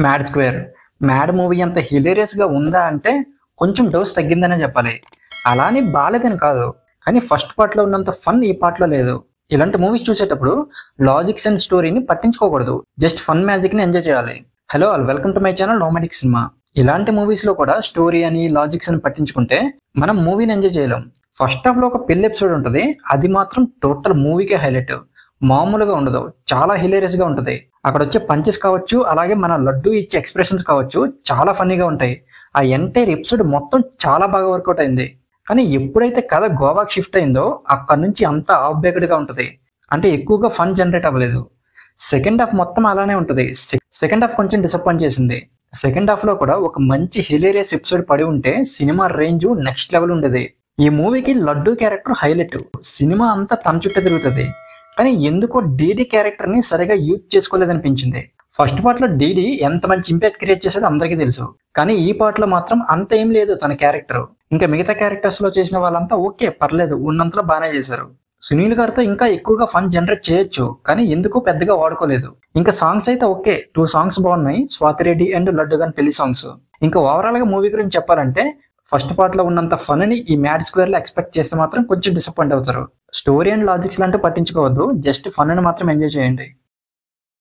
Mad square. Mad movie అంత హిలేరియస్గా ఉందా అంటే కొంచెం డోస్ తగ్గిందనే చెప్పాలి. అలానే బాలేదని కాదు, కానీ ఫస్ట్ పార్ట్లో ఉన్నంత ఫన్ ఈ పార్ట్లో లేదు. ఇలాంటి మూవీస్ చూసేటప్పుడు లాజిక్స్ అండ్ స్టోరీని పట్టించుకోకూడదు, జస్ట్ ఫన్ మ్యాజిక్ని ఎంజాయ్ చేయాలి. Hello all, welcome to my channel nomadic cinema. ఇలాంటి మూవీస్లో కూడా స్టోరీ అని లాజిక్స్ అని పట్టించుకుంటే మనం మూవీని ఎంజాయ్ చేయలేం. ఫస్ట్ హాఫ్లో ఒక పెళ్లి ఎపిసోడ్ ఉంటుంది, అది మాత్రం టోటల్ మూవీకే హైలైట్. మామూలుగా ఉండదు, చాలా హిలేరియస్గా ఉంటుంది. అక్కడ వచ్చే పంచెస్ కావచ్చు, అలాగే మన లడ్డు ఇచ్చే ఎక్స్ప్రెషన్స్ కావచ్చు, చాలా ఫన్నీగా ఉంటాయి. ఆ ఎంటైర్ ఎపిసోడ్ మొత్తం చాలా బాగా వర్కౌట్ అయింది. కానీ ఎప్పుడైతే కథ గోవాకి షిఫ్ట్ అయిందో అక్కడ నుంచి అంతా ఆఫ్ బేక్డ్గా ఉంటుంది, అంటే ఎక్కువగా ఫన్ జనరేట్ అవ్వలేదు. సెకండ్ హాఫ్ మొత్తం అలానే ఉంటుంది. సెకండ్ హాఫ్ కొంచెం డిసప్పాయింట్ చేసింది. సెకండ్ హాఫ్లో కూడా ఒక మంచి హిలేరియస్ ఎపిసోడ్ పడి ఉంటే సినిమా రేంజ్ నెక్స్ట్ లెవెల్ ఉండేది. ఈ మూవీకి లడ్డు క్యారెక్టర్ హైలైట్, సినిమా అంతా తన చుట్టూ తిరుగుతుంది. కానీ ఎందుకో డీడీ క్యారెక్టర్ని సరిగా యూజ్ చేసుకోలేదనిపించింది. ఫస్ట్ పార్ట్లో డీడీ ఎంత మంచి ఇంపాక్ట్ క్రియేట్ చేశాడో అందరికీ తెలుసు, కానీ ఈ పార్ట్లో మాత్రం అంత ఏం లేదు తన క్యారెక్టర్. ఇంకా మిగతా క్యారెక్టర్స్లో చేసిన వాళ్ళంతా ఓకే, పర్లేదు, ఉన్నంతలో బాగానే చేశారు. సునీల్ గారితో ఇంకా ఎక్కువగా ఫన్ జనరేట్ చేయొచ్చు, కానీ ఎందుకు పెద్దగా వాడుకోలేదు. ఇంకా సాంగ్స్ అయితే ఓకే, 2 సాంగ్స్ బాగున్నాయి, స్వాతిరెడ్డి అండ్ లడ్డు గారి పెళ్లి సాంగ్స్. ఇంకా ఓవరాల్గా మూవీ గురించి చెప్పాలంటే ఫస్ట్ పార్ట్లో ఉన్నంత ఫన్ని ఈ మ్యాడ్ స్క్వేర్లో ఎక్స్పెక్ట్ చేస్తే మాత్రం కొంచెం డిసప్పాయింట్ అవుతారు. స్టోరీ అండ్ లాజిక్స్ లాంటివి పట్టించుకోవద్దు, జస్ట్ ఫన్ని మాత్రం ఎంజాయ్ చేయండి.